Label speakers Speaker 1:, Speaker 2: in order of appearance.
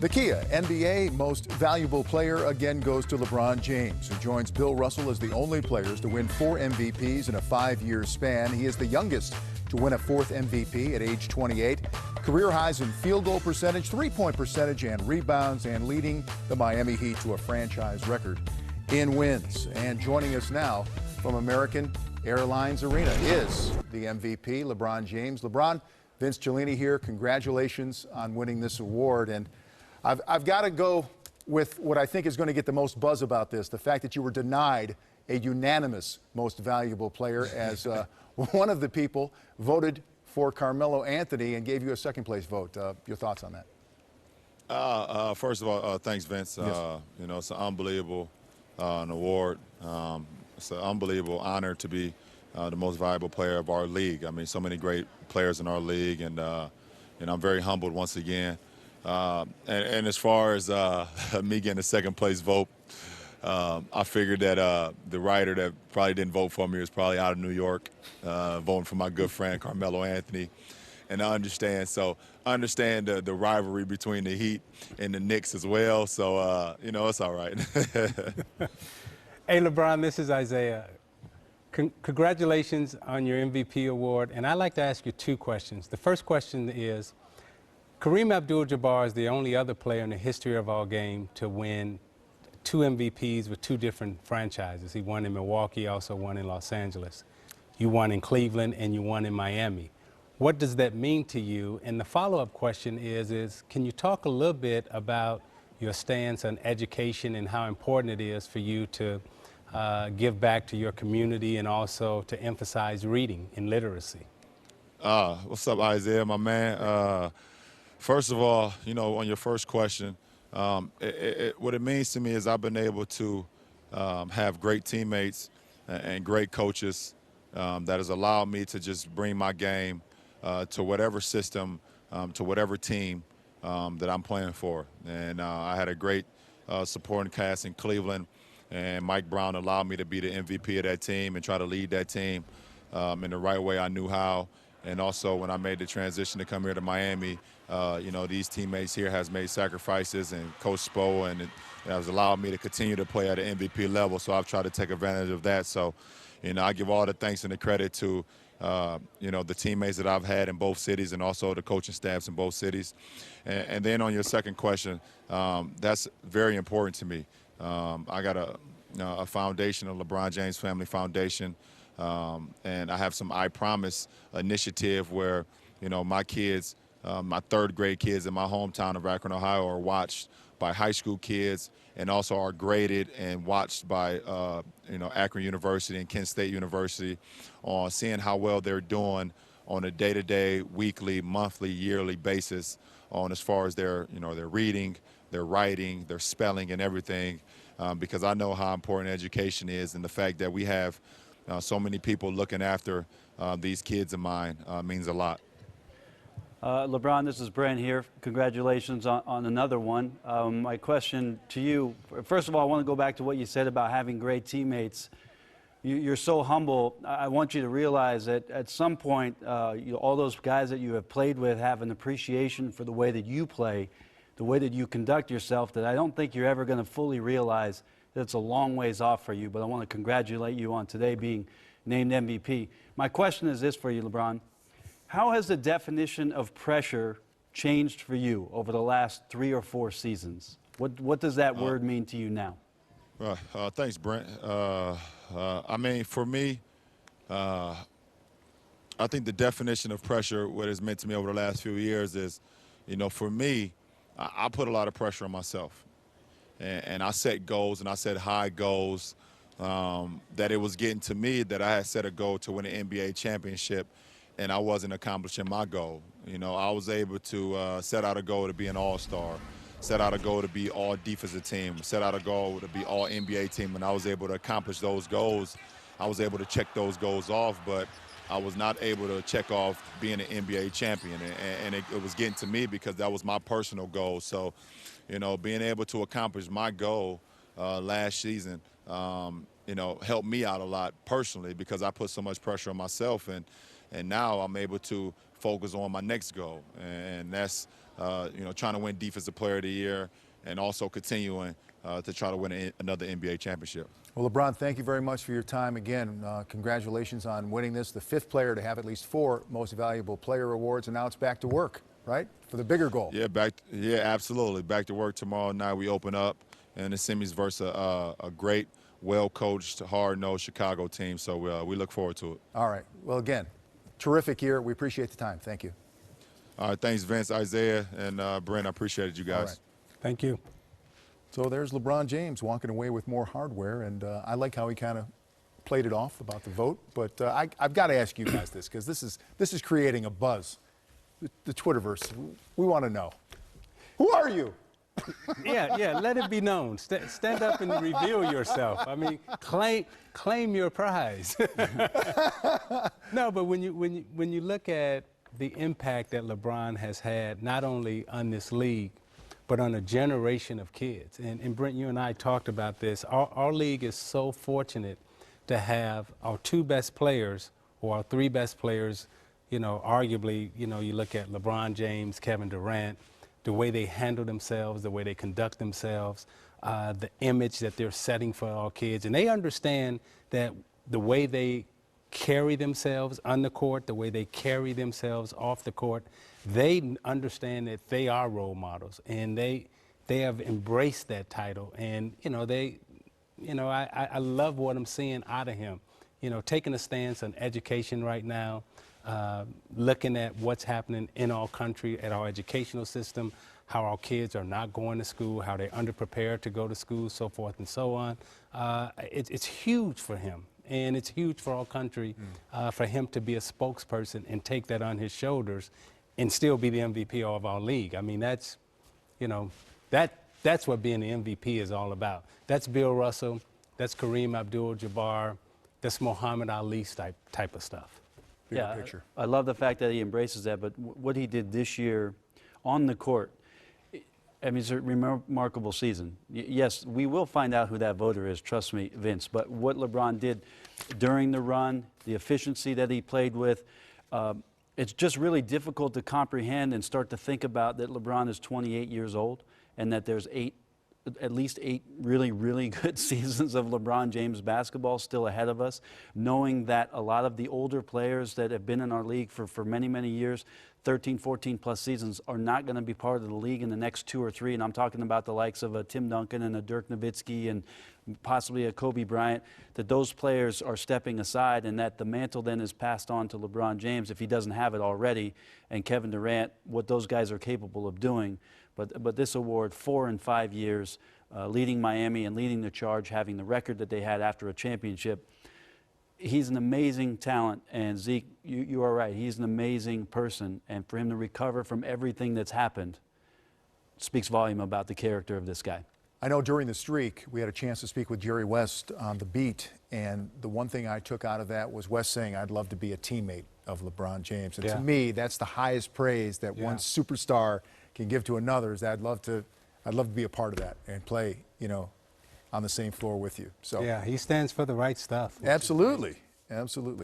Speaker 1: The Kia NBA Most Valuable Player again goes to LeBron James, who joins Bill Russell as the only players to win 4 MVPs in a 5-year span. He is the youngest to win a 4th MVP at age 28. Career highs in field goal percentage, three-point percentage, and rebounds, and leading the Miami Heat to a franchise record in wins. And joining us now from American Airlines Arena is the MVP, LeBron James. LeBron, Vince Cellini here. Congratulations on winning this award. And I've got to go with what I think is going to get the most buzz about this, the fact that you were denied a unanimous Most Valuable Player as one of the people voted for Carmelo Anthony and gave you a second-place vote. Your thoughts on that?
Speaker 2: First of all, thanks, Vince.
Speaker 1: Yes.
Speaker 2: You know, it's an unbelievable an award. It's an unbelievable honor to be the most valuable player of our league. I mean, so many great players in our league, and I'm very humbled once again. And as far as me getting a second-place vote, I figured that the writer that probably didn't vote for me was probably out of New York, voting for my good friend Carmelo Anthony. And I understand the rivalry between the Heat and the Knicks as well. So, you know, it's all right.
Speaker 3: Hey, LeBron, this is Isaiah. Congratulations on your MVP award. And I'd like to ask you 2 questions. The first question is, Kareem Abdul-Jabbar is the only other player in the history of our game to win 2 MVPs with 2 different franchises. He won in Milwaukee, also won in Los Angeles. You won in Cleveland, and you won in Miami. What does that mean to you? And the follow-up question is can you talk a little bit about your stance on education and how important it is for you to give back to your community and also to emphasize reading and literacy?
Speaker 2: What's up, Isaiah, my man? First of all, you know, on your first question, what it means to me is I've been able to have great teammates and great coaches that has allowed me to just bring my game to whatever system, to whatever team that I'm playing for. And I had a great supporting cast in Cleveland, and Mike Brown allowed me to be the MVP of that team and try to lead that team in the right way I knew how. And also when I made the transition to come here to Miami, you know, these teammates here has made sacrifices, and Coach Spo, and it has allowed me to continue to play at an MVP level. So I've tried to take advantage of that. So, you know, I give all the thanks and the credit to, you know, the teammates that I've had in both cities, and also the coaching staffs in both cities. And then on your second question, that's very important to me. I got a foundation, a LeBron James Family Foundation. And I have some I Promise initiative where, you know, my kids, my 3rd grade kids in my hometown of Akron, Ohio, are watched by high school kids, and also are graded and watched by, you know, Akron University and Kent State University on seeing how well they're doing on a day-to-day, weekly, monthly, yearly basis on as far as their, you know, their reading, their writing, their spelling, and everything, because I know how important education is, and the fact that we have so many people looking after these kids of mine means a lot.
Speaker 4: LeBron, this is Brent here. Congratulations on another one. My question to you, first of all, I want to go back to what you said about having great teammates. You're so humble. I want you to realize that at some point, all those guys that you have played with have an appreciation for the way that you play, the way that you conduct yourself, that I don't think you're ever going to fully realize that it's a long ways off for you. But I want to congratulate you on today being named MVP. My question is this for you, LeBron. How has the definition of pressure changed for you over the last 3 or 4 seasons? What does that word mean to you now?
Speaker 2: Thanks, Brent. I mean, for me, I think the definition of pressure, what it's meant to me over the last few years is, you know, for me, I put a lot of pressure on myself. And I set goals, and I set high goals, that it was getting to me that I had set a goal to win an NBA championship, and I wasn't accomplishing my goal. You know, I was able to set out a goal to be an all-star, set out a goal to be all defensive team, set out a goal to be all NBA team, and I was able to accomplish those goals. I was able to check those goals off, but I was not able to check off being an NBA champion, and it was getting to me because that was my personal goal. So, you know, being able to accomplish my goal last season, you know, helped me out a lot personally because I put so much pressure on myself, and now I'm able to focus on my next goal, and that's trying to win Defensive Player of the Year and also continuing to try to win another NBA championship.
Speaker 1: Well, LeBron, thank you very much for your time. Again, congratulations on winning this, the 5th player to have at least 4 Most Valuable Player awards, and now it's back to work, right, for the bigger goal.
Speaker 2: Yeah, absolutely. Back to work tomorrow night. We open up in the semis versus a great, well-coached, hard-nosed Chicago team, so we look forward to it.
Speaker 1: All right. Well, again, terrific year. We appreciate the time. Thank you.
Speaker 2: All right, thanks, Vince, Isaiah, and Brent. I appreciate it, you guys.
Speaker 1: All right.
Speaker 3: Thank you.
Speaker 1: So there's LeBron James walking away with more hardware, and I like how he kind of played it off about the vote. But I've got to ask you guys this, because this is creating a buzz. The Twitterverse, we want to know. Who are you?
Speaker 3: Yeah, let it be known. Stand up and reveal yourself. I mean, claim your prize. No, but when you look at the impact that LeBron has had, not only on this league, but on a generation of kids. And Brent, you and I talked about this. Our league is so fortunate to have our 2 best players, or our 3 best players, arguably, you look at LeBron James, Kevin Durant, the way they handle themselves, the way they conduct themselves, the image that they're setting for our kids. And they understand that the way they carry themselves on the court, the way they carry themselves off the court, they understand that they are role models, and they have embraced that title. And I love what I'm seeing out of him. Taking a stance on education right now, looking at what's happening in our country, at our educational system, how our kids are not going to school, how they're underprepared to go to school, so forth and so on. It's huge for him. And it's huge for our country for him to be a spokesperson and take that on his shoulders and still be the MVP of our league. I mean, that's what being the MVP is all about. That's Bill Russell, that's Kareem Abdul-Jabbar, that's Muhammad Ali's type of stuff.
Speaker 1: Bigger picture.
Speaker 4: I love the fact that he embraces that, but what he did this year on the court, I mean, it's a remarkable season. Yes, we will find out who that voter is, trust me, Vince, but what LeBron did during the run, the efficiency that he played with, it's just really difficult to comprehend and start to think about that LeBron is 28 years old and that there's at least 8 really, really good seasons of LeBron James basketball still ahead of us, knowing that a lot of the older players that have been in our league for many, many years, 13, 14 plus seasons, are not going to be part of the league in the next 2 or 3. And I'm talking about the likes of a Tim Duncan and a Dirk Nowitzki and possibly a Kobe Bryant, that those players are stepping aside and that the mantle then is passed on to LeBron James if he doesn't have it already, and Kevin Durant, what those guys are capable of doing. But this award, 4 and 5 years, leading Miami and leading the charge, having the record that they had after a championship. He's an amazing talent, and Zeke, you are right. He's an amazing person, and for him to recover from everything that's happened speaks volume about the character of this guy.
Speaker 1: I know during the streak, we had a chance to speak with Jerry West on the beat, and the one thing I took out of that was West saying, I'd love to be a teammate of LeBron James. And to me, that's the highest praise that one superstar can give to another, is that I'd love to be a part of that and play, on the same floor with you. So
Speaker 3: yeah, he stands for the right stuff.
Speaker 1: Absolutely. Absolutely.